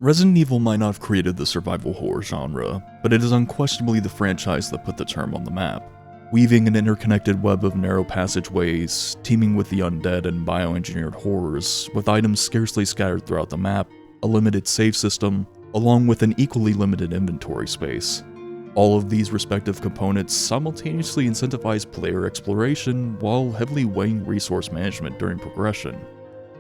Resident Evil might not have created the survival horror genre, but it is unquestionably the franchise that put the term on the map. Weaving an interconnected web of narrow passageways, teeming with the undead and bioengineered horrors, with items scarcely scattered throughout the map, a limited save system, along with an equally limited inventory space. All of these respective components simultaneously incentivize player exploration while heavily weighing resource management during progression.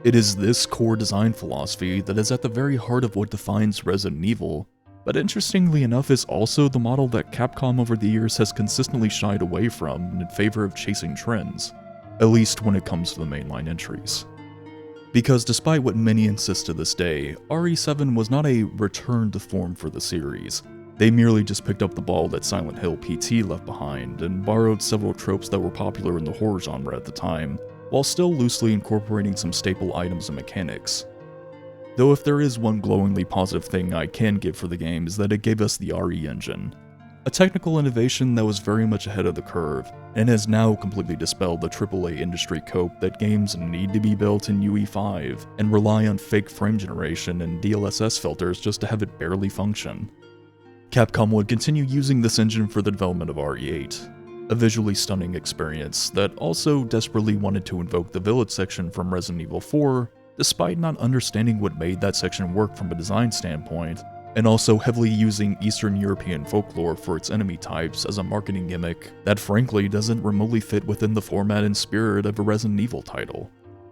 It is this core design philosophy that is at the very heart of what defines Resident Evil, but interestingly enough is also the model that Capcom over the years has consistently shied away from in favor of chasing trends, at least when it comes to the mainline entries. Because despite what many insist to this day, RE7 was not a return to form for the series. They merely just picked up the ball that Silent Hill PT left behind and borrowed several tropes that were popular in the horror genre at the time, while still loosely incorporating some staple items and mechanics. Though if there is one glowingly positive thing I can give for the game is that it gave us the RE engine, a technical innovation that was very much ahead of the curve, and has now completely dispelled the AAA industry cope that games need to be built in UE5 and rely on fake frame generation and DLSS filters just to have it barely function. Capcom would continue using this engine for the development of RE8, a visually stunning experience that also desperately wanted to invoke the village section from Resident Evil 4, despite not understanding what made that section work from a design standpoint, and also heavily using Eastern European folklore for its enemy types as a marketing gimmick that frankly doesn't remotely fit within the format and spirit of a Resident Evil title.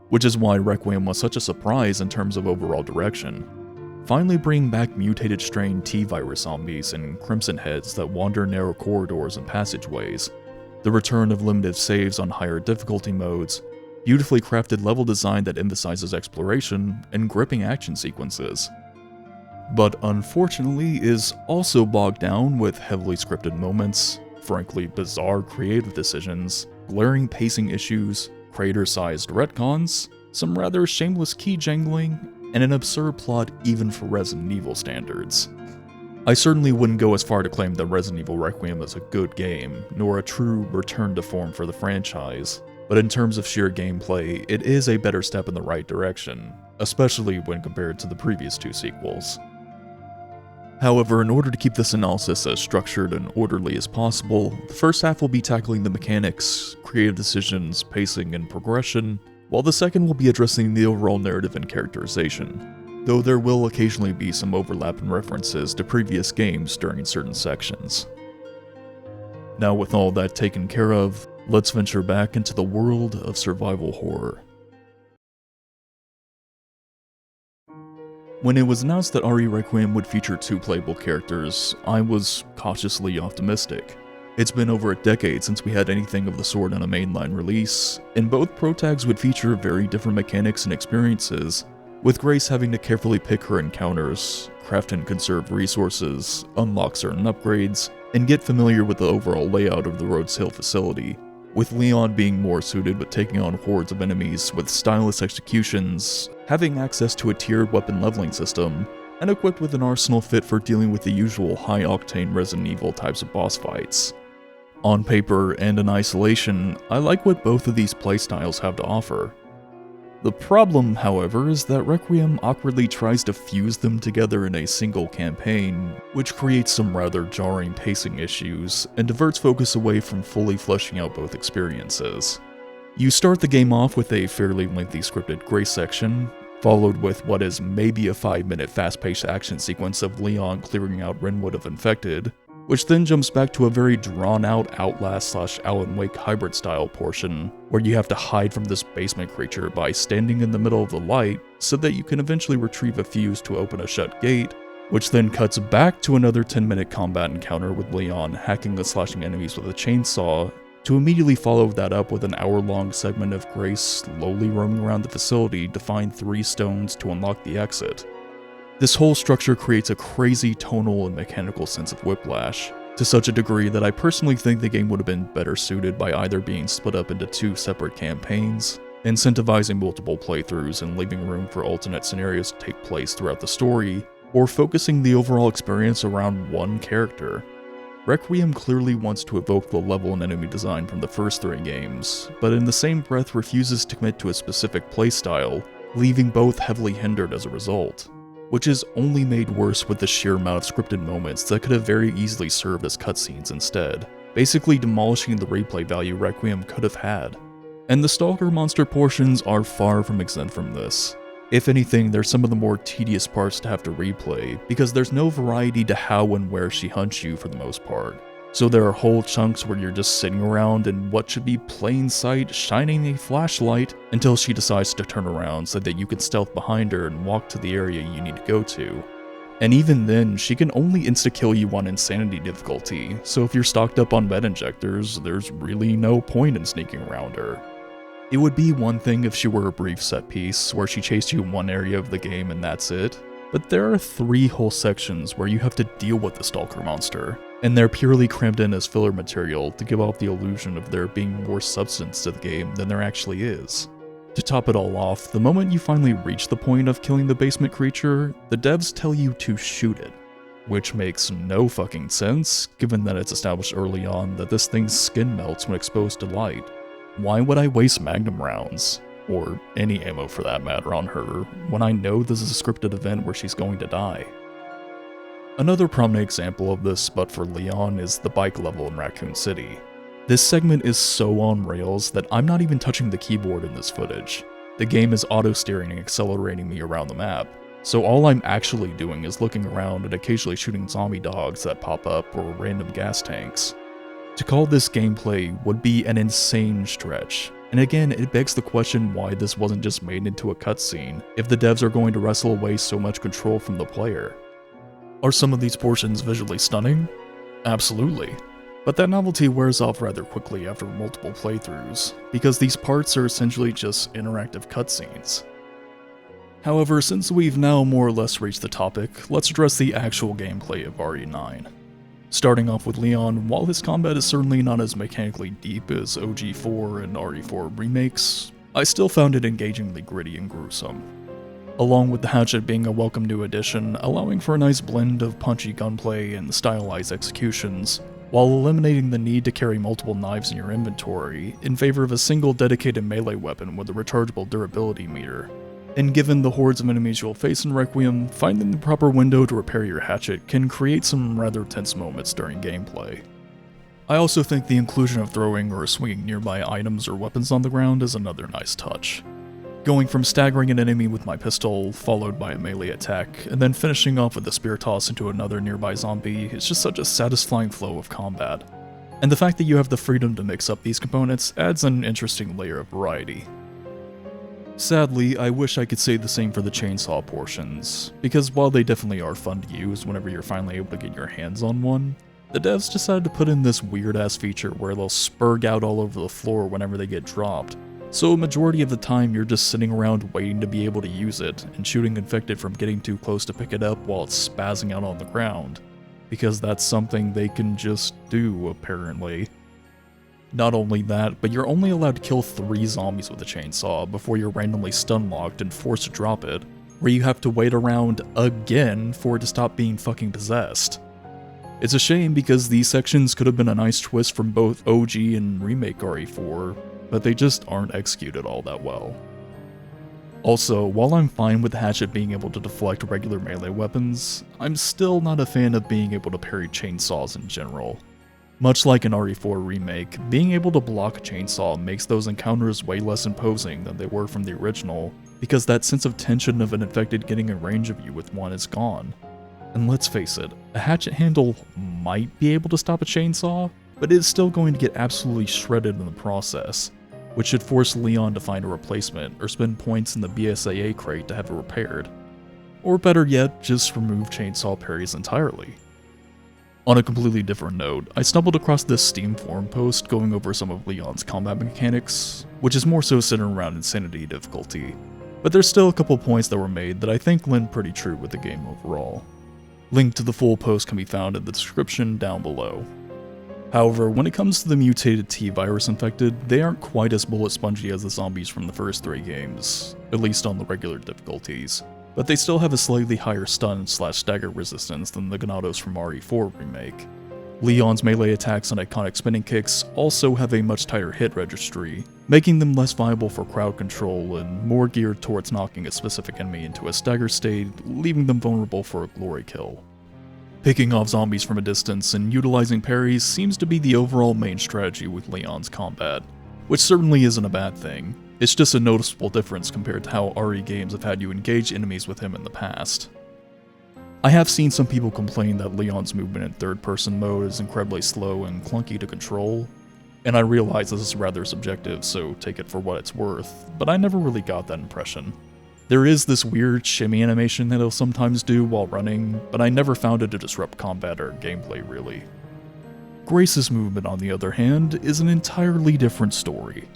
Which is why Requiem was such a surprise in terms of overall direction. Finally bringing back mutated strain T-virus zombies and Crimson Heads that wander narrow corridors and passageways, the return of limited saves on higher difficulty modes, beautifully crafted level design that emphasizes exploration, and gripping action sequences. But unfortunately is also bogged down with heavily scripted moments, frankly bizarre creative decisions, glaring pacing issues, crater-sized retcons, some rather shameless key jangling, and an absurd plot even for Resident Evil standards. I certainly wouldn't go as far to claim that Resident Evil Requiem is a good game, nor a true return to form for the franchise, but in terms of sheer gameplay, it is a better step in the right direction, especially when compared to the previous two sequels. However, in order to keep this analysis as structured and orderly as possible, the first half will be tackling the mechanics, creative decisions, pacing, and progression, while the second will be addressing the overall narrative and characterization, though there will occasionally be some overlap in references to previous games during certain sections. Now with all that taken care of, let's venture back into the world of survival horror. When it was announced that RE Requiem would feature 2 playable characters, I was cautiously optimistic. It's been over a decade since we had anything of the sort in a mainline release, and both protags would feature very different mechanics and experiences, with Grace having to carefully pick her encounters, craft and conserve resources, unlock certain upgrades, and get familiar with the overall layout of the Rhodes Hill facility, with Leon being more suited with taking on hordes of enemies with stylus executions, having access to a tiered weapon leveling system, and equipped with an arsenal fit for dealing with the usual high-octane Resident Evil types of boss fights. On paper and in isolation, I like what both of these playstyles have to offer. The problem, however, is that Requiem awkwardly tries to fuse them together in a single campaign, which creates some rather jarring pacing issues, and diverts focus away from fully fleshing out both experiences. You start the game off with a fairly lengthy scripted Grace section, followed with what is maybe a 5-minute fast-paced action sequence of Leon clearing out Renwood of infected, which then jumps back to a very drawn-out Outlast/Alan Wake hybrid-style portion, where you have to hide from this basement creature by standing in the middle of the light so that you can eventually retrieve a fuse to open a shut gate, which then cuts back to another 10-minute combat encounter with Leon hacking and slashing enemies with a chainsaw, to immediately follow that up with an hour-long segment of Grace slowly roaming around the facility to find 3 stones to unlock the exit. This whole structure creates a crazy tonal and mechanical sense of whiplash, to such a degree that I personally think the game would have been better suited by either being split up into 2 separate campaigns, incentivizing multiple playthroughs and leaving room for alternate scenarios to take place throughout the story, or focusing the overall experience around one character. Requiem clearly wants to evoke the level and enemy design from the first 3 games, but in the same breath refuses to commit to a specific playstyle, leaving both heavily hindered as a result. which is only made worse with the sheer amount of scripted moments that could have very easily served as cutscenes instead, basically demolishing the replay value Requiem could have had. And the Stalker monster portions are far from exempt from this. If anything, they're some of the more tedious parts to have to replay, because there's no variety to how and where she hunts you for the most part. So there are whole chunks where you're just sitting around in what should be plain sight, shining a flashlight, until she decides to turn around so that you can stealth behind her and walk to the area you need to go to. And even then, she can only insta-kill you on insanity difficulty, so if you're stocked up on med injectors, there's really no point in sneaking around her. It would be one thing if she were a brief set piece, where she chased you in one area of the game and that's it, but there are 3 whole sections where you have to deal with the Stalker monster, and they're purely crammed in as filler material to give off the illusion of there being more substance to the game than there actually is. To top it all off, the moment you finally reach the point of killing the basement creature, the devs tell you to shoot it, which makes no fucking sense, given that it's established early on that this thing's skin melts when exposed to light. Why would I waste magnum rounds, or any ammo for that matter, on her, when I know this is a scripted event where she's going to die? Another prominent example of this, but for Leon, is the bike level in Raccoon City. This segment is so on rails that I'm not even touching the keyboard in this footage. The game is auto-steering and accelerating me around the map, so all I'm actually doing is looking around and occasionally shooting zombie dogs that pop up or random gas tanks. To call this gameplay would be an insane stretch, and again it begs the question why this wasn't just made into a cutscene if the devs are going to wrestle away so much control from the player. Are some of these portions visually stunning? Absolutely. But that novelty wears off rather quickly after multiple playthroughs, because these parts are essentially just interactive cutscenes. However, since we've now more or less reached the topic, let's address the actual gameplay of RE9. Starting off with Leon, while his combat is certainly not as mechanically deep as OG4 and RE4 remakes, I still found it engagingly gritty and gruesome. Along with the hatchet being a welcome new addition, allowing for a nice blend of punchy gunplay and stylized executions, while eliminating the need to carry multiple knives in your inventory in favor of a single dedicated melee weapon with a rechargeable durability meter. And given the hordes of enemies you'll face in Requiem, finding the proper window to repair your hatchet can create some rather tense moments during gameplay. I also think the inclusion of throwing or swinging nearby items or weapons on the ground is another nice touch. Going from staggering an enemy with my pistol, followed by a melee attack, and then finishing off with a spear toss into another nearby zombie is just such a satisfying flow of combat. And the fact that you have the freedom to mix up these components adds an interesting layer of variety. Sadly, I wish I could say the same for the chainsaw portions, because while they definitely are fun to use whenever you're finally able to get your hands on one, the devs decided to put in this weird ass feature where they'll spurg out all over the floor whenever they get dropped, so a majority of the time you're just sitting around waiting to be able to use it and shooting infected from getting too close to pick it up while it's spazzing out on the ground, because that's something they can just do apparently. Not only that, but you're only allowed to kill 3 zombies with a chainsaw before you're randomly stun locked and forced to drop it, where you have to wait around again for it to stop being fucking possessed. It's a shame because these sections could have been a nice twist from both OG and remake RE4, but they just aren't executed all that well. Also, while I'm fine with the hatchet being able to deflect regular melee weapons, I'm still not a fan of being able to parry chainsaws in general. Much like an RE4 remake, being able to block a chainsaw makes those encounters way less imposing than they were from the original, because that sense of tension of an infected getting in range of you with one is gone. And let's face it, a hatchet handle might be able to stop a chainsaw, but it's still going to get absolutely shredded in the process, which should force Leon to find a replacement or spend points in the BSAA crate to have it repaired. Or better yet, just remove chainsaw parries entirely. On a completely different note, I stumbled across this Steam forum post going over some of Leon's combat mechanics, which is more so centered around insanity difficulty, but there's still a couple points that were made that I think lend pretty true with the game overall. Link to the full post can be found in the description down below. However, when it comes to the mutated T-virus infected, they aren't quite as bullet spongy as the zombies from the first 3 games, at least on the regular difficulties, but they still have a slightly higher stun/stagger resistance than the Ganados from RE4 remake. Leon's melee attacks and iconic spinning kicks also have a much tighter hit registry, making them less viable for crowd control and more geared towards knocking a specific enemy into a stagger state, leaving them vulnerable for a glory kill. Picking off zombies from a distance and utilizing parries seems to be the overall main strategy with Leon's combat, which certainly isn't a bad thing. It's just a noticeable difference compared to how RE games have had you engage enemies with him in the past. I have seen some people complain that Leon's movement in third-person mode is incredibly slow and clunky to control, and I realize this is rather subjective, so take it for what it's worth, but I never really got that impression. There is this weird shimmy animation that he'll sometimes do while running, but I never found it to disrupt combat or gameplay really. Grace's movement, on the other hand, is an entirely different story.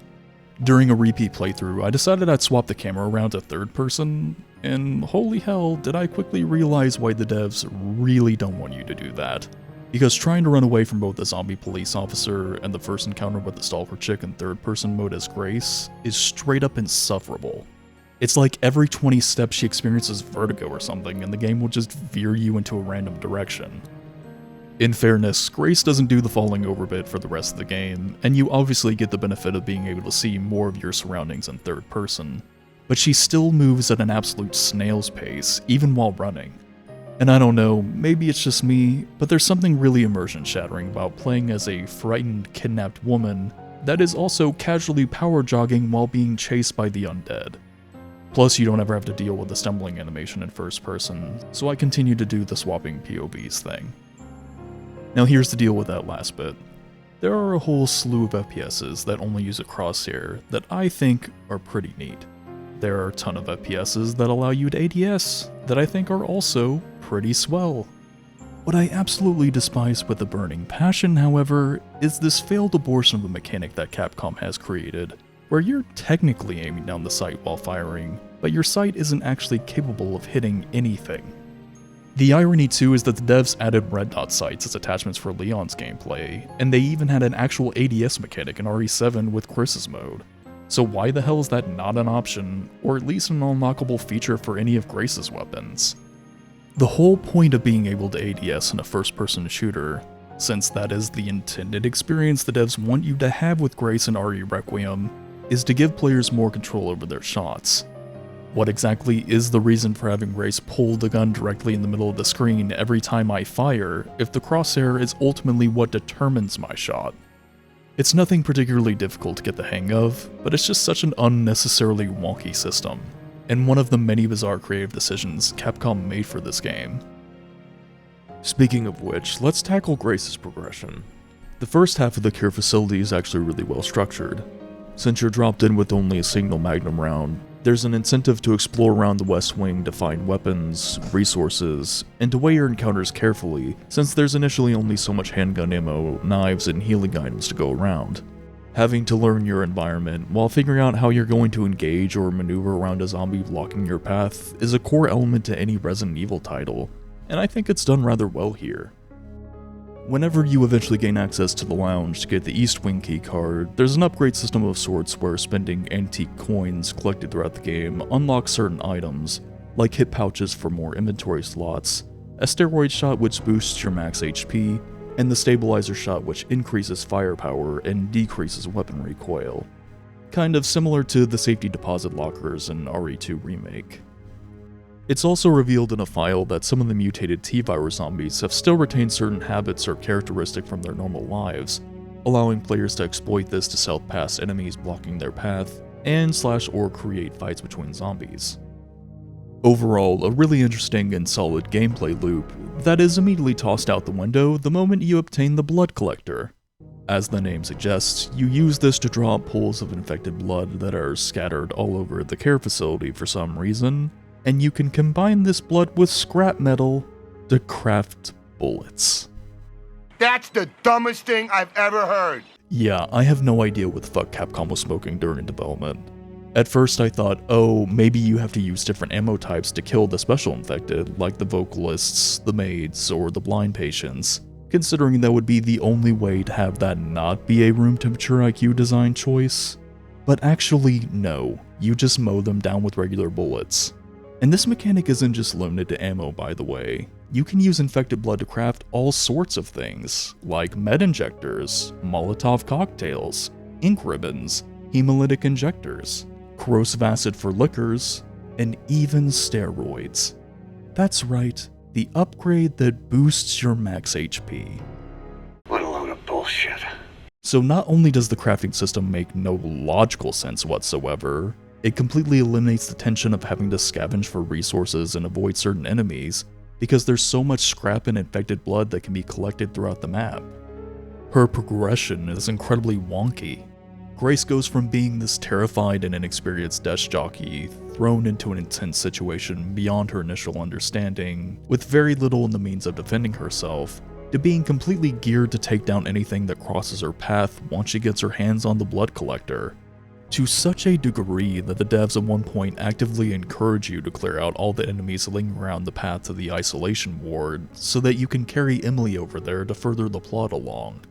During a repeat playthrough, I decided I'd swap the camera around to third person, and holy hell did I quickly realize why the devs really don't want you to do that. Because trying to run away from both the zombie police officer and the first encounter with the stalker chick in third person mode as Grace is straight up insufferable. It's like every 20 steps she experiences vertigo or something and the game will just veer you into a random direction. In fairness, Grace doesn't do the falling over bit for the rest of the game, and you obviously get the benefit of being able to see more of your surroundings in third person, but she still moves at an absolute snail's pace, even while running. And I don't know, maybe it's just me, but there's something really immersion shattering about playing as a frightened, kidnapped woman that is also casually power jogging while being chased by the undead. Plus, you don't ever have to deal with the stumbling animation in first person, so I continue to do the swapping POVs thing. Now here's the deal with that last bit. There are a whole slew of FPSs that only use a crosshair that I think are pretty neat. There are a ton of FPSs that allow you to ADS that I think are also pretty swell. What I absolutely despise with a burning passion, however, is this failed abortion of a mechanic that Capcom has created, where you're technically aiming down the sight while firing, but your sight isn't actually capable of hitting anything. The irony too is that the devs added red dot sights as attachments for Leon's gameplay, and they even had an actual ADS mechanic in RE7 with Chris's mode. So why the hell is that not an option, or at least an unlockable feature for any of Grace's weapons? The whole point of being able to ADS in a first-person shooter, since that is the intended experience the devs want you to have with Grace in RE Requiem, is to give players more control over their shots. What exactly is the reason for having Grace pull the gun directly in the middle of the screen every time I fire if the crosshair is ultimately what determines my shot? It's nothing particularly difficult to get the hang of, but it's just such an unnecessarily wonky system, and one of the many bizarre creative decisions Capcom made for this game. Speaking of which, let's tackle Grace's progression. The first half of the cure facility is actually really well structured. Since you're dropped in with only a single magnum round, there's an incentive to explore around the West Wing to find weapons, resources, and to weigh your encounters carefully, since there's initially only so much handgun ammo, knives, and healing items to go around. Having to learn your environment while figuring out how you're going to engage or maneuver around a zombie blocking your path is a core element to any Resident Evil title, and I think it's done rather well here. Whenever you eventually gain access to the lounge to get the East Wing keycard, there's an upgrade system of sorts where spending antique coins collected throughout the game unlocks certain items, like hip pouches for more inventory slots, a steroid shot which boosts your max HP, and the stabilizer shot which increases firepower and decreases weapon recoil. Kind of similar to the safety deposit lockers in RE2 Remake. It's also revealed in a file that some of the mutated T-virus zombies have still retained certain habits or characteristics from their normal lives, allowing players to exploit this to stealth past enemies blocking their path, and /or create fights between zombies. Overall, a really interesting and solid gameplay loop that is immediately tossed out the window the moment you obtain the blood collector. As the name suggests, you use this to draw up pools of infected blood that are scattered all over the care facility for some reason, and you can combine this blood with scrap metal to craft bullets. That's the dumbest thing I've ever heard. Yeah, I have no idea what the fuck Capcom was smoking during development. At first I thought, oh, maybe you have to use different ammo types to kill the special infected, like the vocalists, the maids, or the blind patients, considering that would be the only way to have that not be a room temperature IQ design choice. But actually, no, you just mow them down with regular bullets. And this mechanic isn't just limited to ammo, by the way. You can use infected blood to craft all sorts of things, like med injectors, Molotov cocktails, ink ribbons, hemolytic injectors, corrosive acid for liquors, and even steroids. That's right, the upgrade that boosts your max HP. What a load of bullshit. So not only does the crafting system make no logical sense whatsoever, it completely eliminates the tension of having to scavenge for resources and avoid certain enemies, because there's so much scrap and infected blood that can be collected throughout the map. Her progression is incredibly wonky. Grace goes from being this terrified and inexperienced desk jockey thrown into an intense situation beyond her initial understanding, with very little in the means of defending herself, to being completely geared to take down anything that crosses her path once she gets her hands on the blood collector. To such a degree that the devs at one point actively encourage you to clear out all the enemies lingering around the path to the isolation ward so that you can carry Emily over there to further the plot along.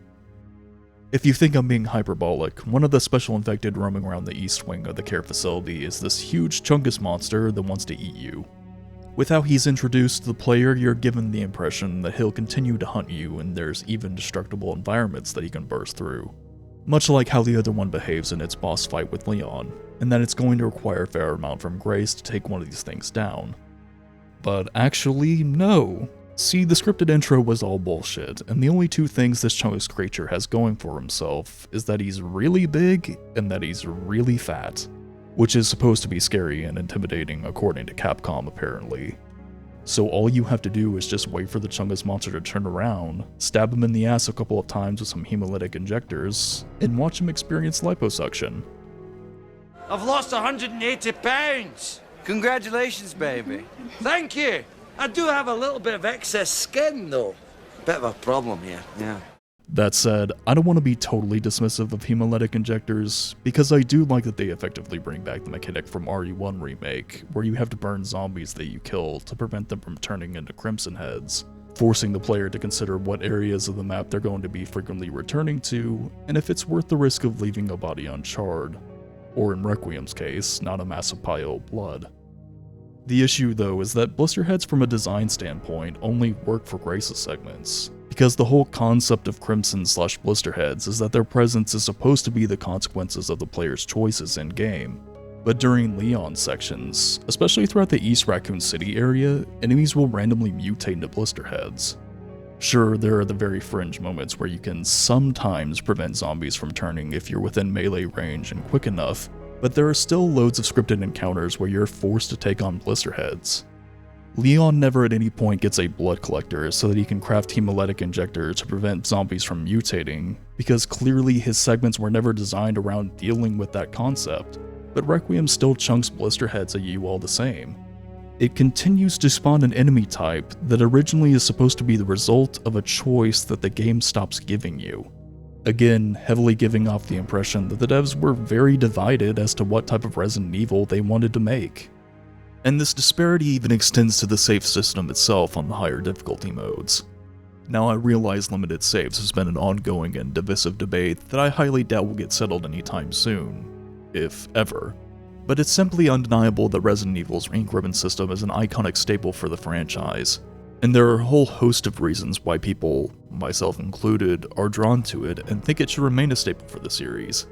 If you think I'm being hyperbolic, one of the special infected roaming around the east wing of the care facility is this huge chungus monster that wants to eat you. With how he's introduced to the player, you're given the impression that he'll continue to hunt you and there's even destructible environments that he can burst through. Much like how the other one behaves in its boss fight with Leon, and that it's going to require a fair amount from Grace to take one of these things down. But actually, no. See, the scripted intro was all bullshit, and the only two things this chungus creature has going for himself is that he's really big and that he's really fat, which is supposed to be scary and intimidating according to Capcom apparently. So all you have to do is just wait for the chungus monster to turn around, stab him in the ass a couple of times with some hemolytic injectors, and watch him experience liposuction. I've lost 180 pounds! Congratulations, baby. Thank you! I do have a little bit of excess skin, though. Bit of a problem here. Yeah. That said, I don't want to be totally dismissive of hemolytic injectors, because I do like that they effectively bring back the mechanic from RE1 Remake, where you have to burn zombies that you kill to prevent them from turning into crimson heads, forcing the player to consider what areas of the map they're going to be frequently returning to, and if it's worth the risk of leaving a body uncharred, or in Requiem's case, not a massive pile of blood. The issue though is that Blister Heads from a design standpoint only work for Grace's segments, because the whole concept of Crimson/Blister Heads is that their presence is supposed to be the consequences of the player's choices in game. But during Leon's sections, especially throughout the East Racoon City area, enemies will randomly mutate into Blister Heads. Sure, there are the very fringe moments where you can sometimes prevent zombies from turning if you're within melee range and quick enough, but there are still loads of scripted encounters where you're forced to take on Blister Heads. Leon never at any point gets a blood collector so that he can craft hemolytic injector to prevent zombies from mutating, because clearly his segments were never designed around dealing with that concept, but Requiem still chunks Blister Heads at you all the same. It continues to spawn an enemy type that originally is supposed to be the result of a choice that the game stops giving you. Again, heavily giving off the impression that the devs were very divided as to what type of Resident Evil they wanted to make. And this disparity even extends to the save system itself on the higher difficulty modes. Now I realize limited saves has been an ongoing and divisive debate that I highly doubt will get settled anytime soon, if ever. But it's simply undeniable that Resident Evil's ink ribbon system is an iconic staple for the franchise, and there are a whole host of reasons why people, myself included, are drawn to it and think it should remain a staple for the series.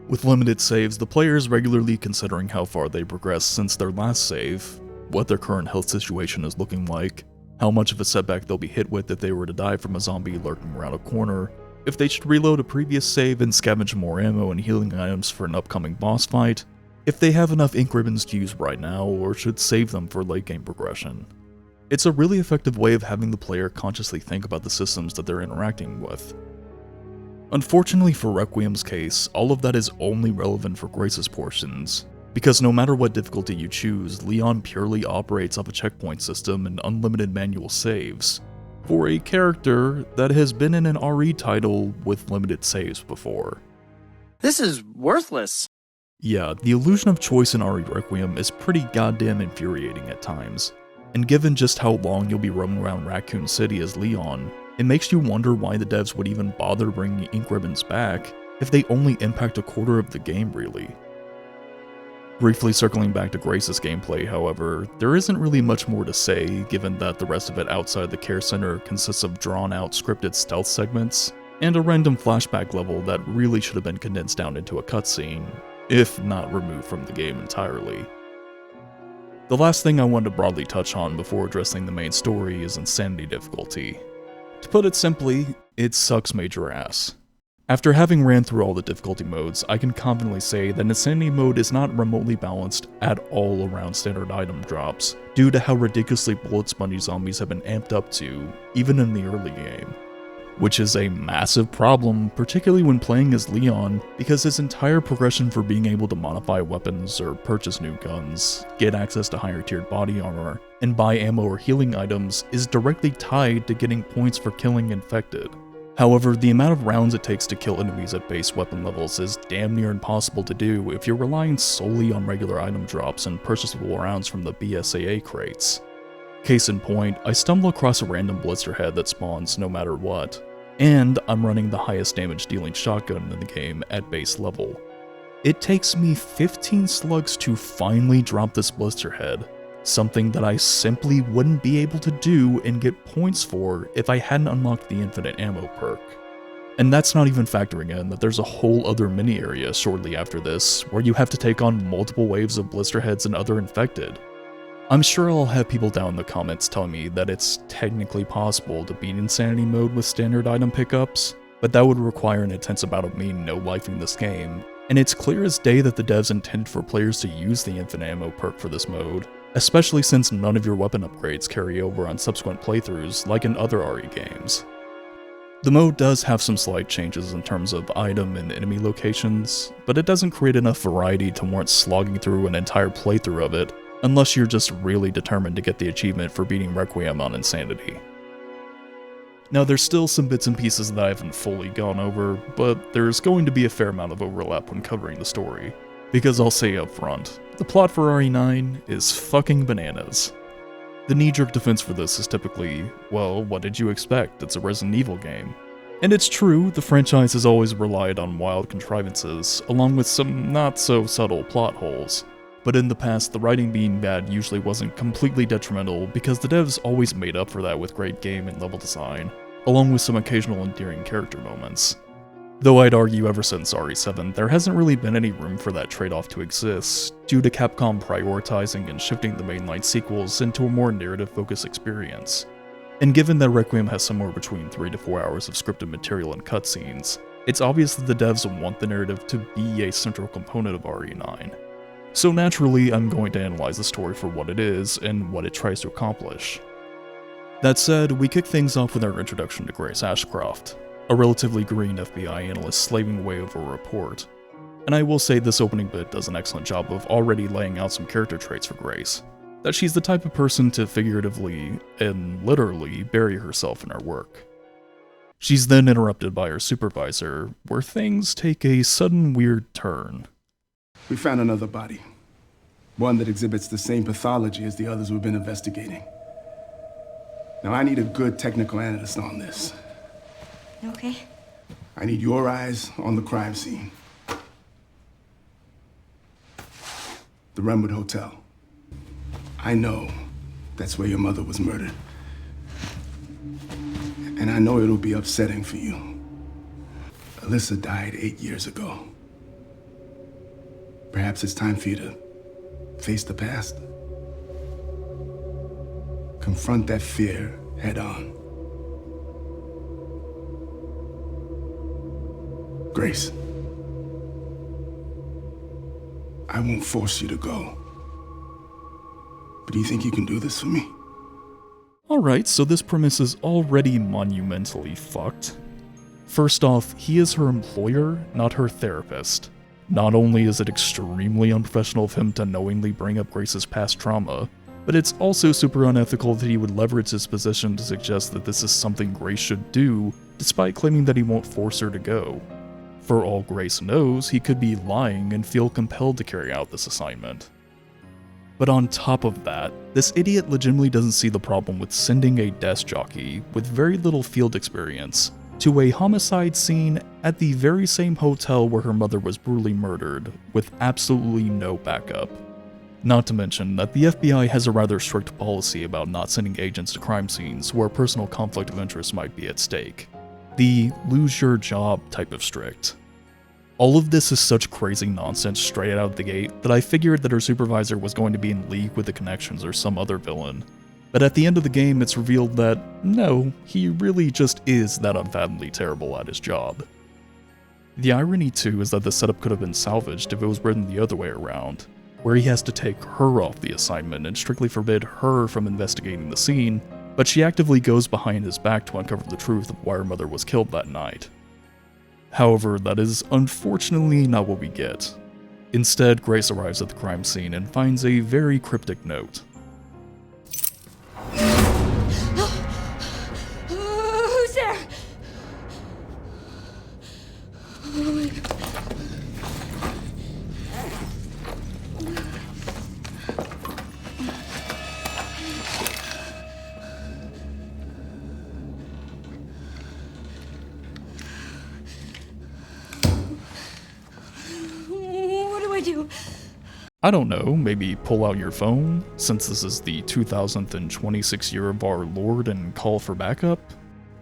With limited saves, the player is regularly considering how far they progressed since their last save, what their current health situation is looking like, how much of a setback they'll be hit with if they were to die from a zombie lurking around a corner, if they should reload a previous save and scavenge more ammo and healing items for an upcoming boss fight, if they have enough ink ribbons to use right now or should save them for late game progression. It's a really effective way of having the player consciously think about the systems that they're interacting with. Unfortunately for Requiem's case, all of that is only relevant for Grace's portions, because no matter what difficulty you choose, Leon purely operates off a checkpoint system and unlimited manual saves, for a character that has been in an RE title with limited saves before. This is worthless. Yeah, the illusion of choice in RE Requiem is pretty goddamn infuriating at times, and given just how long you'll be roaming around Racoon City as Leon, it makes you wonder why the devs would even bother bringing ink ribbons back if they only impact a quarter of the game really. Briefly circling back to Grace's gameplay, however, there isn't really much more to say, given that the rest of it outside the care center consists of drawn-out scripted stealth segments, and a random flashback level that really should have been condensed down into a cutscene, if not removed from the game entirely. The last thing I wanted to broadly touch on before addressing the main story is insanity difficulty. To put it simply, it sucks major ass. After having ran through all the difficulty modes, I can confidently say that Insanity mode is not remotely balanced at all around standard item drops, due to how ridiculously bullet spongy zombies have been amped up to, even in the early game. Which is a massive problem, particularly when playing as Leon, because his entire progression for being able to modify weapons or purchase new guns, get access to higher tiered body armor, and buy ammo or healing items is directly tied to getting points for killing infected. However, the amount of rounds it takes to kill enemies at base weapon levels is damn near impossible to do if you're relying solely on regular item drops and purchasable rounds from the BSAA crates. Case in point, I stumble across a random Blister Head that spawns no matter what, and I'm running the highest damage dealing shotgun in the game at base level. It takes me 15 slugs to finally drop this Blister Head, something that I simply wouldn't be able to do and get points for if I hadn't unlocked the infinite ammo perk. And that's not even factoring in that there's a whole other mini area shortly after this where you have to take on multiple waves of Blister Heads and other infected. I'm sure I'll have people down in the comments telling me that it's technically possible to beat Insanity mode with standard item pickups, but that would require an intense amount of me no-lifing this game, and it's clear as day that the devs intended for players to use the infinite ammo perk for this mode, especially since none of your weapon upgrades carry over on subsequent playthroughs like in other RE games. The mode does have some slight changes in terms of item and enemy locations, but it doesn't create enough variety to warrant slogging through an entire playthrough of it, unless you're just really determined to get the achievement for beating Requiem on Insanity. Now there's still some bits and pieces that I haven't fully gone over, but there's going to be a fair amount of overlap when covering the story, because I'll say up front, the plot for RE9 is fucking bananas. The knee-jerk defense for this is typically, well, what did you expect? It's a Resident Evil game. And it's true, the franchise has always relied on wild contrivances, along with some not-so-subtle plot holes. But in the past, the writing being bad usually wasn't completely detrimental because the devs always made up for that with great game and level design, along with some occasional endearing character moments. Though I'd argue ever since RE7, there hasn't really been any room for that trade-off to exist, due to Capcom prioritizing and shifting the mainline sequels into a more narrative-focused experience. And given that Requiem has somewhere between 3 to 4 hours of scripted material and cutscenes, it's obvious that the devs want the narrative to be a central component of RE9. So naturally, I'm going to analyze the story for what it is and what it tries to accomplish. That said, we kick things off with our introduction to Grace Ashcroft, a relatively green FBI analyst slaving away over a report. And I will say this opening bit does an excellent job of already laying out some character traits for Grace. That she's the type of person to figuratively, and literally, bury herself in her work. She's then interrupted by her supervisor, where things take a sudden weird turn. We found another body. One that exhibits the same pathology as the others we've been investigating. Now I need a good technical analyst on this. Okay. I need your eyes on the crime scene. The Renwood Hotel. I know that's where your mother was murdered. And I know it'll be upsetting for you. Alyssa died 8 years ago. Perhaps it's time for you to face the past. Confront that fear head on. Grace, I won't force you to go. But do you think you can do this for me? Alright, so this premise is already monumentally fucked. First off, he is her employer, not her therapist. Not only is it extremely unprofessional of him to knowingly bring up Grace's past trauma, but it's also super unethical that he would leverage his position to suggest that this is something Grace should do, despite claiming that he won't force her to go. For all Grace knows, he could be lying and feel compelled to carry out this assignment. But on top of that, this idiot legitimately doesn't see the problem with sending a desk jockey with very little field experience, to a homicide scene at the very same hotel where her mother was brutally murdered, with absolutely no backup. Not to mention that the FBI has a rather strict policy about not sending agents to crime scenes where personal conflict of interest might be at stake. The lose your job type of strict. All of this is such crazy nonsense straight out of the gate that I figured that her supervisor was going to be in league with the Connections or some other villain. But at the end of the game, it's revealed that, no, he really just is that unfathomably terrible at his job. The irony too is that the setup could have been salvaged if it was written the other way around, where he has to take her off the assignment and strictly forbid her from investigating the scene, but she actively goes behind his back to uncover the truth of why her mother was killed that night. However, that is unfortunately not what we get. Instead, Grace arrives at the crime scene and finds a very cryptic note. Who's there? What do I do? I don't know, maybe pull out your phone, since this is the 2026 year of our Lord, and call for backup?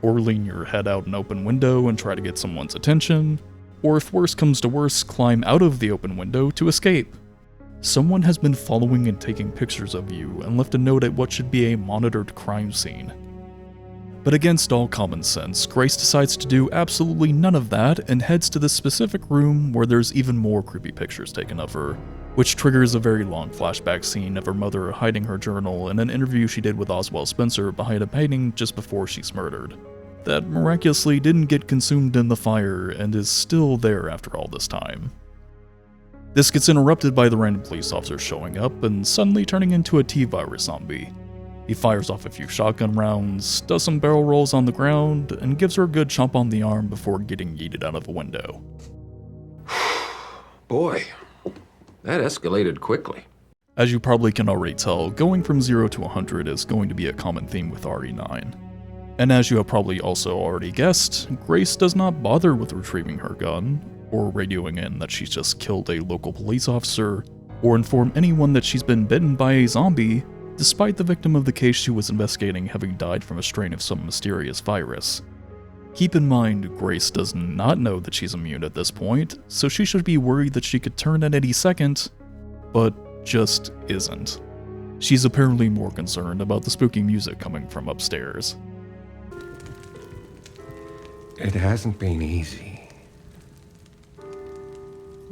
Or lean your head out an open window and try to get someone's attention? Or if worse comes to worse, climb out of the open window to escape? Someone has been following and taking pictures of you and left a note at what should be a monitored crime scene. But against all common sense, Grace decides to do absolutely none of that and heads to this specific room where there's even more creepy pictures taken of her, which triggers a very long flashback scene of her mother hiding her journal in an interview she did with Oswald Spencer behind a painting just before she's murdered, that miraculously didn't get consumed in the fire and is still there after all this time. This gets interrupted by the random police officer showing up and suddenly turning into a T-virus zombie. He fires off a few shotgun rounds, does some barrel rolls on the ground, and gives her a good chomp on the arm before getting yeeted out of a window. Boy, that escalated quickly. As you probably can already tell, going from 0 to 100 is going to be a common theme with RE9. And as you have probably also already guessed, Grace does not bother with retrieving her gun, or radioing in that she's just killed a local police officer, or inform anyone that she's been bitten by a zombie, despite the victim of the case she was investigating having died from a strain of some mysterious virus. Keep in mind, Grace does not know that she's immune at this point, so she should be worried that she could turn at any second, but just isn't. She's apparently more concerned about the spooky music coming from upstairs. It hasn't been easy.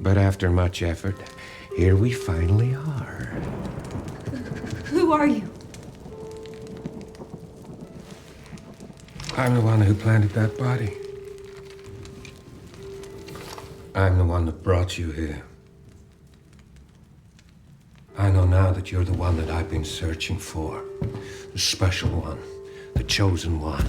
But after much effort, here we finally are. Who are you? I'm the one who planted that body. I'm the one that brought you here. I know now that you're the one that I've been searching for. The special one. The chosen one.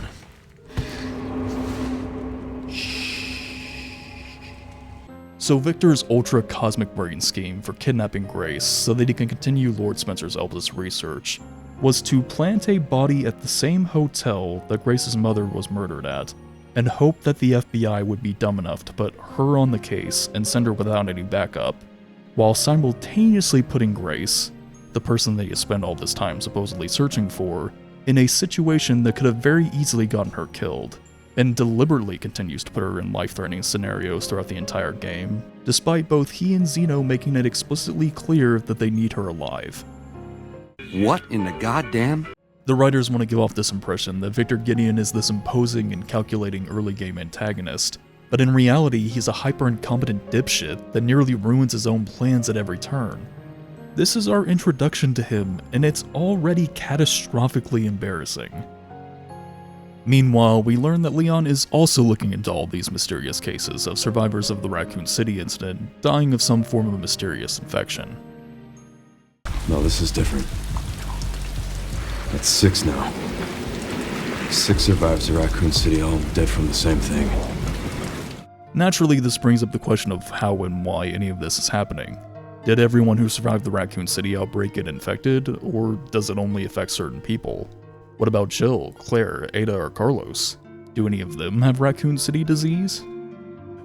So Victor's ultra-cosmic brain scheme for kidnapping Grace so that he can continue Lord Spencer's Elvis research was to plant a body at the same hotel that Grace's mother was murdered at, and hope that the FBI would be dumb enough to put her on the case and send her without any backup, while simultaneously putting Grace, the person that you spent all this time supposedly searching for, in a situation that could have very easily gotten her killed, and deliberately continues to put her in life-threatening scenarios throughout the entire game, despite both he and Zeno making it explicitly clear that they need her alive. What in the goddamn? The writers want to give off this impression that Victor Gideon is this imposing and calculating early game antagonist, but in reality he's a hyper-incompetent dipshit that nearly ruins his own plans at every turn. This is our introduction to him, and it's already catastrophically embarrassing. Meanwhile, we learn that Leon is also looking into all these mysterious cases of survivors of the Raccoon City incident dying of some form of mysterious infection. No, this is different. That's 6 now. 6 survivors of Raccoon City, all dead from the same thing. Naturally, this brings up the question of how and why any of this is happening. Did everyone who survived the Raccoon City outbreak get infected, or does it only affect certain people? What about Jill, Claire, Ada, or Carlos? Do any of them have Raccoon City disease?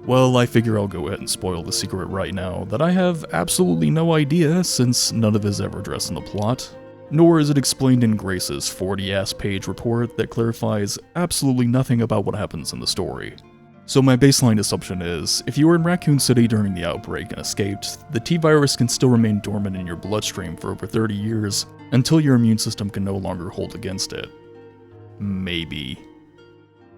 Well, I figure I'll go ahead and spoil the secret right now that I have absolutely no idea, since none of it is ever addressed in the plot, nor is it explained in Grace's 40-ass page report that clarifies absolutely nothing about what happens in the story. So my baseline assumption is, if you were in Raccoon City during the outbreak and escaped, the T-virus can still remain dormant in your bloodstream for over 30 years, until your immune system can no longer hold against it. Maybe.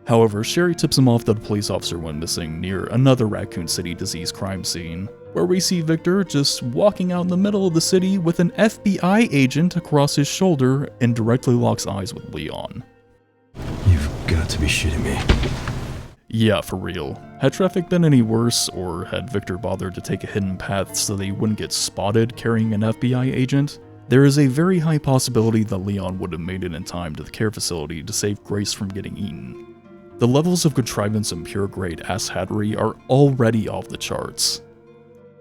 However, Sherry tips him off that a police officer went missing near another Raccoon City disease crime scene, where we see Victor just walking out in the middle of the city with an FBI agent across his shoulder and directly locks eyes with Leon. You've got to be shitting me. Yeah, for real. Had traffic been any worse, or had Victor bothered to take a hidden path so that he wouldn't get spotted carrying an FBI agent, there is a very high possibility that Leon would have made it in time to the care facility to save Grace from getting eaten. The levels of contrivance and pure grade asshattery are already off the charts.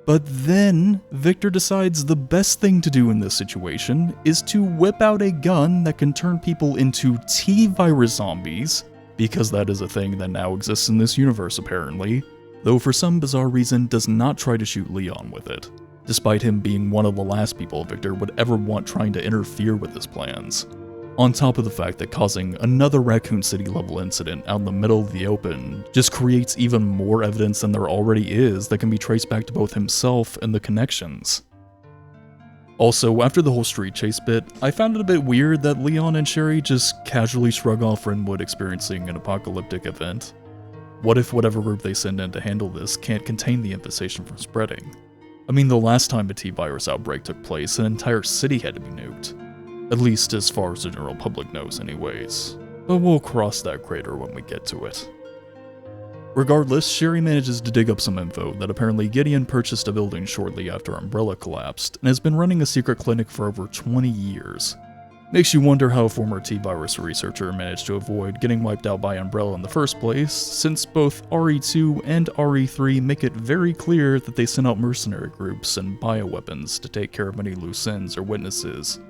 But then, Victor decides the best thing to do in this situation is to whip out a gun that can turn people into T-virus zombies, because that is a thing that now exists in this universe apparently, though for some bizarre reason does not try to shoot Leon with it, despite him being one of the last people Victor would ever want trying to interfere with his plans. On top of the fact that causing another Raccoon City level incident out in the middle of the open just creates even more evidence than there already is that can be traced back to both himself and the connections. Also, after the whole street chase bit, I found it a bit weird that Leon and Sherry just casually shrug off Renwood experiencing an apocalyptic event. What if whatever group they send in to handle this can't contain the infestation from spreading? I mean, the last time a T-virus outbreak took place, an entire city had to be nuked. At least as far as the general public knows anyways. But we'll cross that crater when we get to it. Regardless, Sherry manages to dig up some info that apparently Gideon purchased a building shortly after Umbrella collapsed, and has been running a secret clinic for over 20 years. Makes you wonder how a former T-virus researcher managed to avoid getting wiped out by Umbrella in the first place, since both RE2 and RE3 make it very clear that they sent out mercenary groups and bioweapons to take care of any loose ends or witnesses.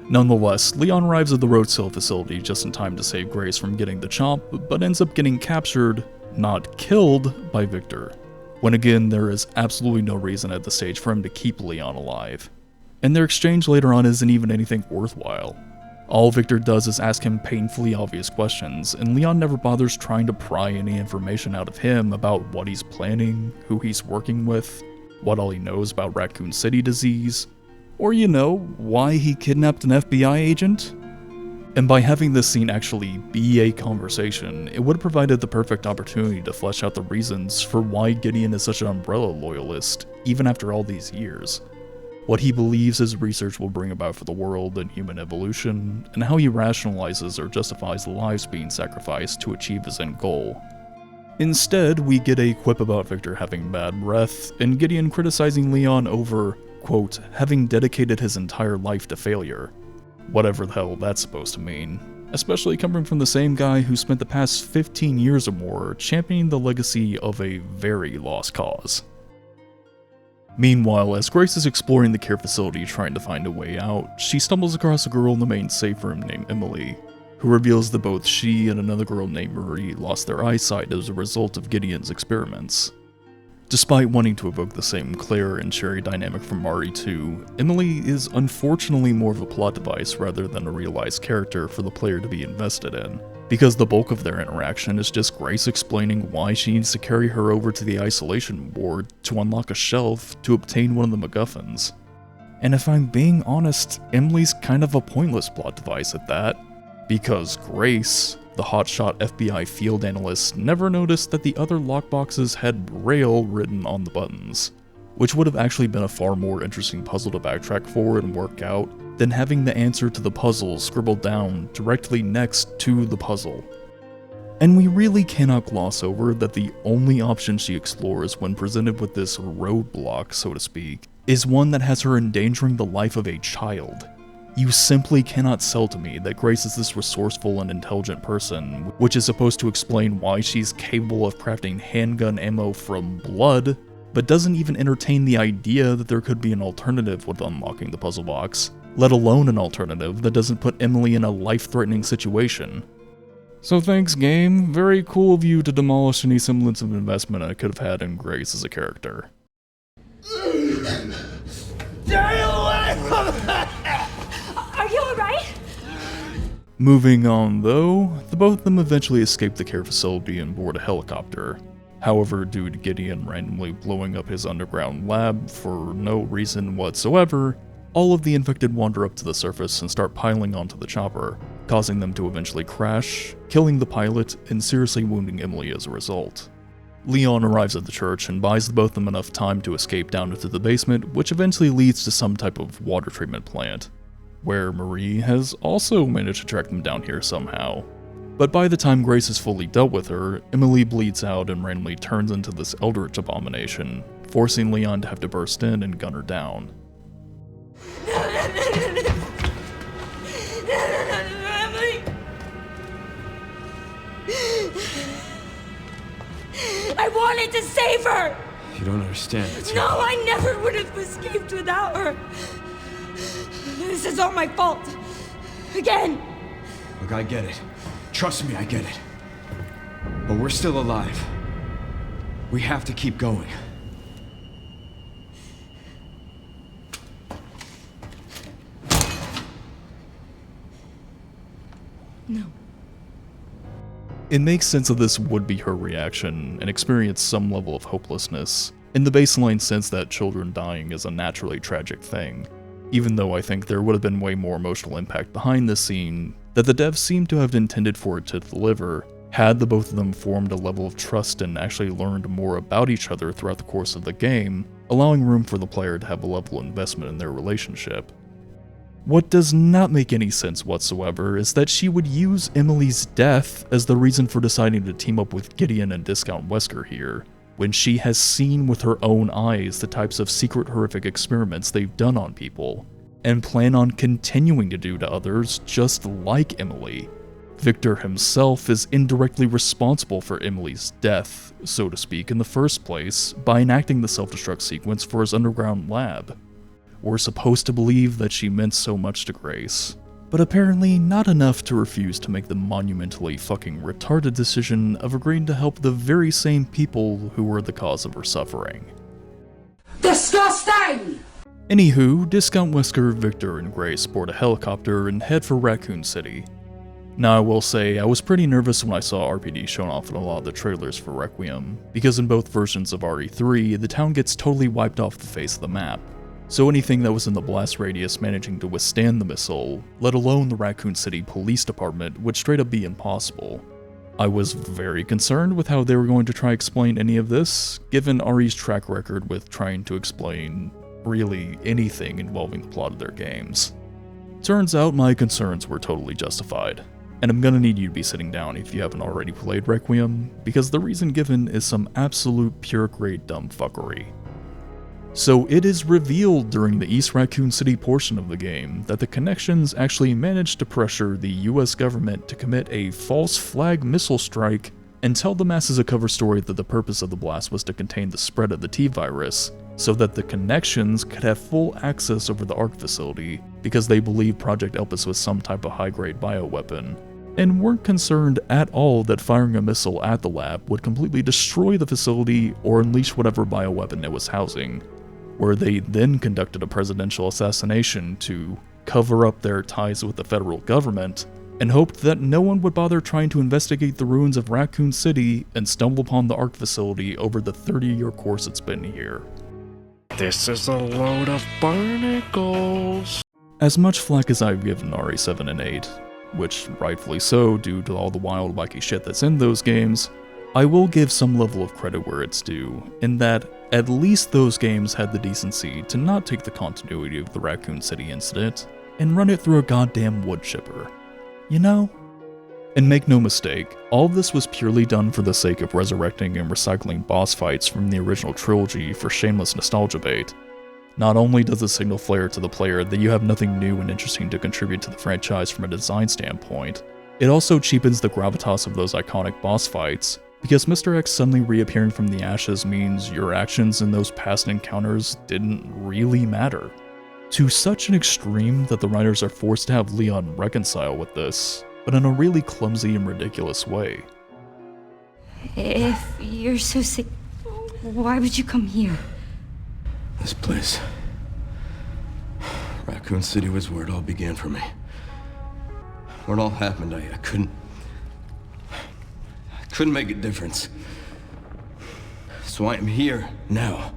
Nonetheless, Leon arrives at the Rhodesill facility just in time to save Grace from getting the chomp, but ends up getting captured, not killed, by Victor. When again, there is absolutely no reason at this stage for him to keep Leon alive. And their exchange later on isn't even anything worthwhile. All Victor does is ask him painfully obvious questions, and Leon never bothers trying to pry any information out of him about what he's planning, who he's working with, what all he knows about Raccoon City disease, or, why he kidnapped an FBI agent? And by having this scene actually be a conversation, it would have provided the perfect opportunity to flesh out the reasons for why Gideon is such an Umbrella loyalist, even after all these years. What he believes his research will bring about for the world and human evolution, and how he rationalizes or justifies the lives being sacrificed to achieve his end goal. Instead, we get a quip about Victor having bad breath, and Gideon criticizing Leon over, quote, having dedicated his entire life to failure. Whatever the hell that's supposed to mean. Especially coming from the same guy who spent the past 15 years or more championing the legacy of a very lost cause. Meanwhile, as Grace is exploring the care facility trying to find a way out, she stumbles across a girl in the main safe room named Emily, who reveals that both she and another girl named Marie lost their eyesight as a result of Gideon's experiments. Despite wanting to evoke the same Claire and Sherry dynamic from RE2, Emily is unfortunately more of a plot device rather than a realized character for the player to be invested in, because the bulk of their interaction is just Grace explaining why she needs to carry her over to the isolation ward to unlock a shelf to obtain one of the MacGuffins. And if I'm being honest, Emily's kind of a pointless plot device at that, because Grace, the hotshot FBI field analyst, never noticed that the other lockboxes had Braille written on the buttons, which would have actually been a far more interesting puzzle to backtrack for and work out than having the answer to the puzzle scribbled down directly next to the puzzle. And we really cannot gloss over that the only option she explores when presented with this roadblock, so to speak, is one that has her endangering the life of a child. You simply cannot sell to me that Grace is this resourceful and intelligent person, which is supposed to explain why she's capable of crafting handgun ammo from blood, but doesn't even entertain the idea that there could be an alternative with unlocking the puzzle box, let alone an alternative that doesn't put Emily in a life-threatening situation. So thanks, game. Very cool of you to demolish any semblance of investment I could have had in Grace as a character. Are you alright? Moving on though, the both of them eventually escape the care facility and board a helicopter. However, due to Gideon randomly blowing up his underground lab for no reason whatsoever, all of the infected wander up to the surface and start piling onto the chopper, causing them to eventually crash, killing the pilot and seriously wounding Emily as a result. Leon arrives at the church and buys the both of them enough time to escape down into the basement, which eventually leads to some type of water treatment plant, where Marie has also managed to track them down here somehow. But by the time Grace is fully dealt with her, Emily bleeds out and randomly turns into this eldritch abomination, forcing Leon to have to burst in and gun her down. Emily! I wanted to save her! You don't understand. No, I never would have escaped without her. This is all my fault. Again. Look, I get it. Trust me, I get it. But we're still alive. We have to keep going. No. It makes sense that this would be her reaction and experience some level of hopelessness, in the baseline sense that children dying is a naturally tragic thing, even though I think there would have been way more emotional impact behind this scene that the devs seem to have intended for it to deliver, had the both of them formed a level of trust and actually learned more about each other throughout the course of the game, allowing room for the player to have a level of investment in their relationship. What does not make any sense whatsoever is that she would use Emily's death as the reason for deciding to team up with Gideon and discount Wesker here, when she has seen with her own eyes the types of secret horrific experiments they've done on people, and plan on continuing to do to others just like Emily. Victor himself is indirectly responsible for Emily's death, so to speak, in the first place, by enacting the self-destruct sequence for his underground lab. We're supposed to believe that she meant so much to Grace, but apparently not enough to refuse to make the monumentally fucking retarded decision of agreeing to help the very same people who were the cause of her suffering. Disgusting! Anywho, discount Wesker, Victor, and Grace board a helicopter and head for Racoon City. Now I will say, I was pretty nervous when I saw RPD shown off in a lot of the trailers for Requiem, because in both versions of RE3, the town gets totally wiped off the face of the map. So anything that was in the blast radius managing to withstand the missile, let alone the Racoon City Police Department, would straight up be impossible. I was very concerned with how they were going to try explain any of this, given RE's track record with trying to explain really anything involving the plot of their games. Turns out my concerns were totally justified, and I'm gonna need you to be sitting down if you haven't already played Requiem, because the reason given is some absolute pure grade dumb fuckery. So it is revealed during the East Racoon City portion of the game that the Connections actually managed to pressure the US government to commit a false flag missile strike and tell the masses a cover story that the purpose of the blast was to contain the spread of the T-virus, so that the Connections could have full access over the ARC facility because they believed Project Elpis was some type of high-grade bioweapon, and weren't concerned at all that firing a missile at the lab would completely destroy the facility or unleash whatever bioweapon it was housing, where they then conducted a presidential assassination to cover up their ties with the federal government, and hoped that no one would bother trying to investigate the ruins of Racoon City and stumble upon the ARC facility over the 30-year course it's been here. This is a load of barnacles. As much flack as I've given RE7 and 8, which rightfully so due to all the wild wacky shit that's in those games, I will give some level of credit where it's due, in that at least those games had the decency to not take the continuity of the Racoon City incident and run it through a goddamn wood chipper. You know? And make no mistake, all of this was purely done for the sake of resurrecting and recycling boss fights from the original trilogy for shameless nostalgia bait. Not only does it signal flair to the player that you have nothing new and interesting to contribute to the franchise from a design standpoint, it also cheapens the gravitas of those iconic boss fights, because Mr. X suddenly reappearing from the ashes means your actions in those past encounters didn't really matter. To such an extreme that the writers are forced to have Leon reconcile with this, but in a really clumsy and ridiculous way. If you're so sick, why would you come here? This place. Raccoon City was where it all began for me. Where it all happened, I couldn't make a difference. So I am here now.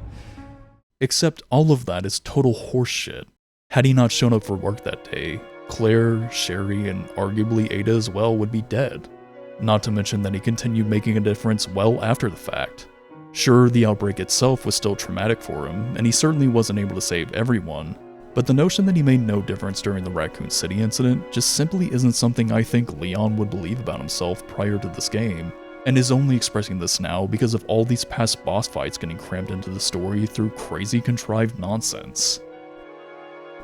Except all of that is total horseshit. Had he not shown up for work that day, Claire, Sherry, and arguably Ada as well would be dead. Not to mention that he continued making a difference well after the fact. Sure, the outbreak itself was still traumatic for him, and he certainly wasn't able to save everyone, but the notion that he made no difference during the Raccoon City incident just simply isn't something I think Leon would believe about himself prior to this game, and is only expressing this now because of all these past boss fights getting crammed into the story through crazy contrived nonsense.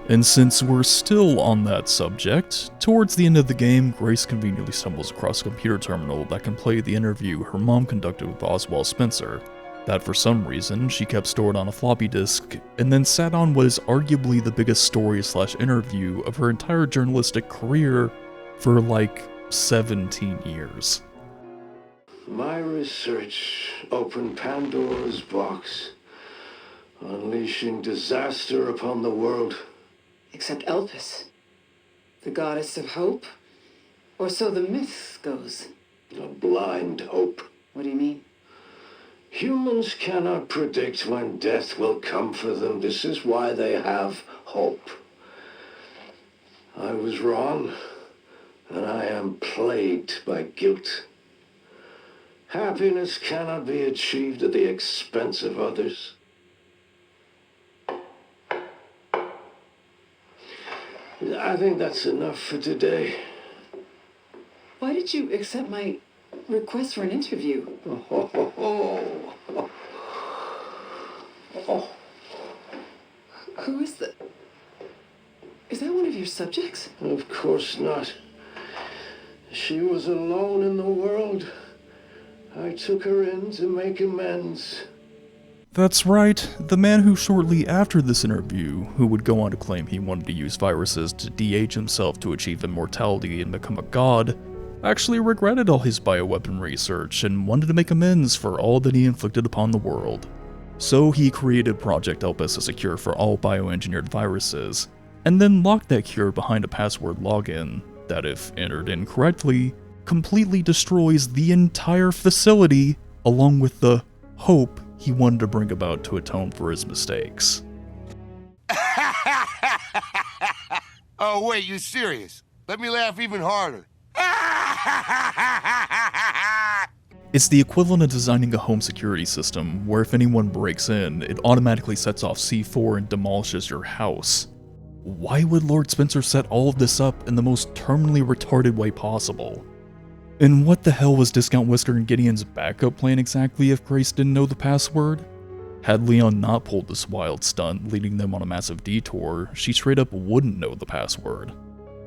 And since we're still on that subject, towards the end of the game, Grace conveniently stumbles across a computer terminal that can play the interview her mom conducted with Oswald Spencer, that for some reason she kept stored on a floppy disk, and then sat on what is arguably the biggest story/interview of her entire journalistic career for like 17 years. My research opened Pandora's box, unleashing disaster upon the world. Except Elpis, the goddess of hope? Or so the myth goes. A blind hope. What do you mean? Humans cannot predict when death will come for them. This is why they have hope. I was wrong, and I am plagued by guilt. Happiness cannot be achieved at the expense of others. I think that's enough for today. Why did you accept my request for an interview? Who is that? Is that one of your subjects? Of course not. She was alone in the world. I took her in to make amends. That's right, the man who shortly after this interview, who would go on to claim he wanted to use viruses to de-age himself to achieve immortality and become a god, actually regretted all his bioweapon research and wanted to make amends for all that he inflicted upon the world. So he created Project Elpis as a cure for all bioengineered viruses, and then locked that cure behind a password login that, if entered incorrectly, completely destroys the entire facility, along with the hope he wanted to bring about to atone for his mistakes. Oh, wait, you serious? Let me laugh even harder. It's the equivalent of designing a home security system where if anyone breaks in, it automatically sets off C4 and demolishes your house. Why would Lord Spencer set all of this up in the most terminally retarded way possible? And what the hell was Discount Whisker and Gideon's backup plan exactly if Grace didn't know the password? Had Leon not pulled this wild stunt, leading them on a massive detour, she straight up wouldn't know the password.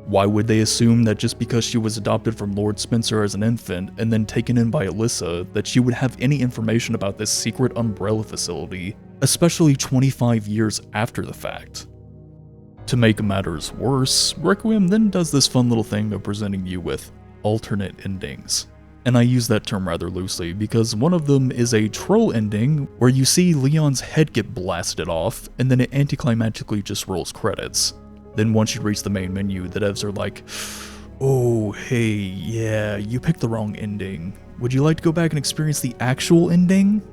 Why would they assume that just because she was adopted from Lord Spencer as an infant and then taken in by Alyssa, that she would have any information about this secret Umbrella facility, especially 25 years after the fact? To make matters worse, Requiem then does this fun little thing of presenting you with alternate endings. And I use that term rather loosely because one of them is a troll ending where you see Leon's head get blasted off and then it anticlimactically just rolls credits. Then once you reach the main menu, the devs are like, oh hey, yeah, you picked the wrong ending. Would you like to go back and experience the actual ending?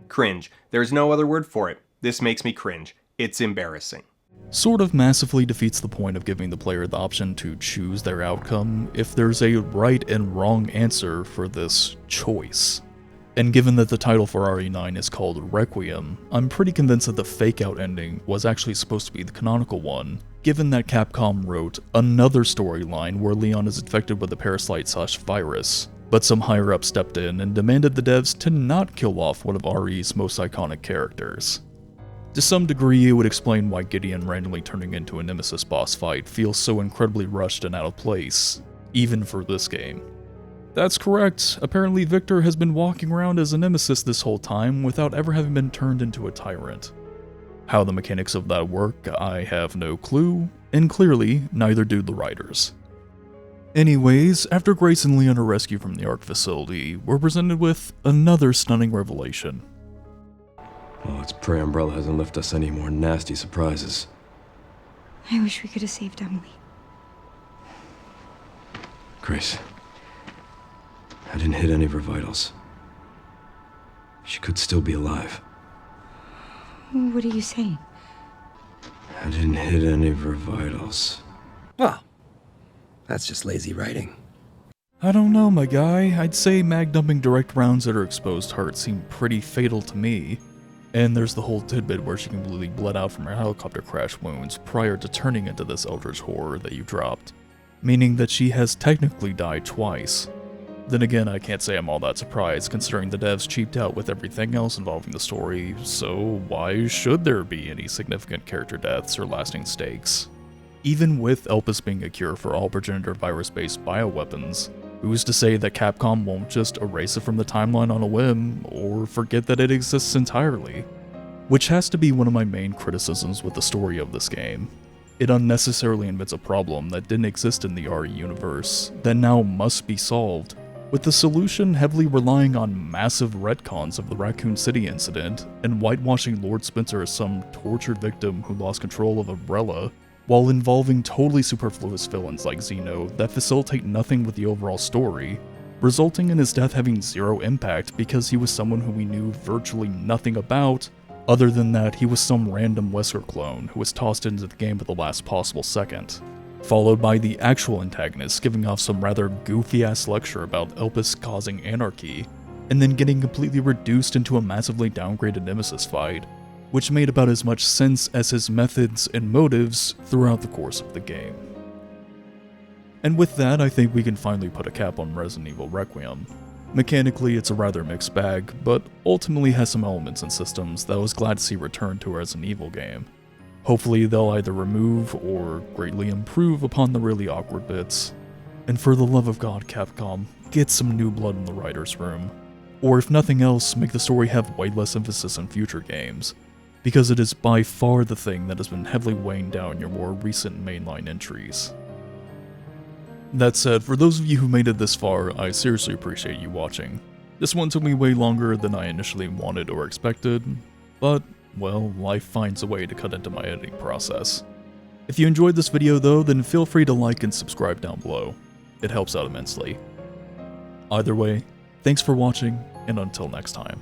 Cringe. There's no other word for it. This makes me cringe. It's embarrassing. Sort of massively defeats the point of giving the player the option to choose their outcome if there's a right and wrong answer for this choice. And given that the title for RE9 is called Requiem, I'm pretty convinced that the fake-out ending was actually supposed to be the canonical one, given that Capcom wrote another storyline where Leon is infected with a parasite/virus, but some higher-up stepped in and demanded the devs to not kill off one of RE's most iconic characters. To some degree, it would explain why Gideon randomly turning into a Nemesis boss fight feels so incredibly rushed and out of place, even for this game. That's correct, apparently Victor has been walking around as a Nemesis this whole time without ever having been turned into a tyrant. How the mechanics of that work, I have no clue, and clearly, neither do the writers. Anyways, after Grace and Leon are rescued from the ARC facility, we're presented with another stunning revelation. Oh, let's pray Umbrella hasn't left us any more nasty surprises. I wish we could have saved Emily. Grace, I didn't hit any of her vitals. She could still be alive. What are you saying? I didn't hit any of her vitals. Well, that's just lazy writing. I don't know, my guy. I'd say mag dumping direct rounds at her exposed heart seemed pretty fatal to me. And there's the whole tidbit where she completely bled out from her helicopter crash wounds prior to turning into this eldritch horror that you dropped. Meaning that she has technically died twice. Then again, I can't say I'm all that surprised considering the devs cheaped out with everything else involving the story, so why should there be any significant character deaths or lasting stakes? Even with Elpis being a cure for all progenitor virus-based bioweapons, who's to say that Capcom won't just erase it from the timeline on a whim, or forget that it exists entirely? Which has to be one of my main criticisms with the story of this game. It unnecessarily invents a problem that didn't exist in the RE universe, that now must be solved, with the solution heavily relying on massive retcons of the Raccoon City incident, and whitewashing Lord Spencer as some tortured victim who lost control of Umbrella, while involving totally superfluous villains like Zeno that facilitate nothing with the overall story, resulting in his death having zero impact because he was someone who we knew virtually nothing about, other than that he was some random Wesker clone who was tossed into the game at the last possible second. Followed by the actual antagonist giving off some rather goofy-ass lecture about Elpis causing anarchy, and then getting completely reduced into a massively downgraded nemesis fight, which made about as much sense as his methods and motives throughout the course of the game. And with that, I think we can finally put a cap on Resident Evil Requiem. Mechanically, it's a rather mixed bag, but ultimately has some elements and systems that I was glad to see return to as an Evil game. Hopefully they'll either remove or greatly improve upon the really awkward bits. And for the love of God, Capcom, get some new blood in the writer's room. Or if nothing else, make the story have way less emphasis in future games, because it is by far the thing that has been heavily weighing down your more recent mainline entries. That said, for those of you who made it this far, I seriously appreciate you watching. This one took me way longer than I initially wanted or expected, but well, life finds a way to cut into my editing process. If you enjoyed this video though, then feel free to like and subscribe down below. It helps out immensely. Either way, thanks for watching, and until next time.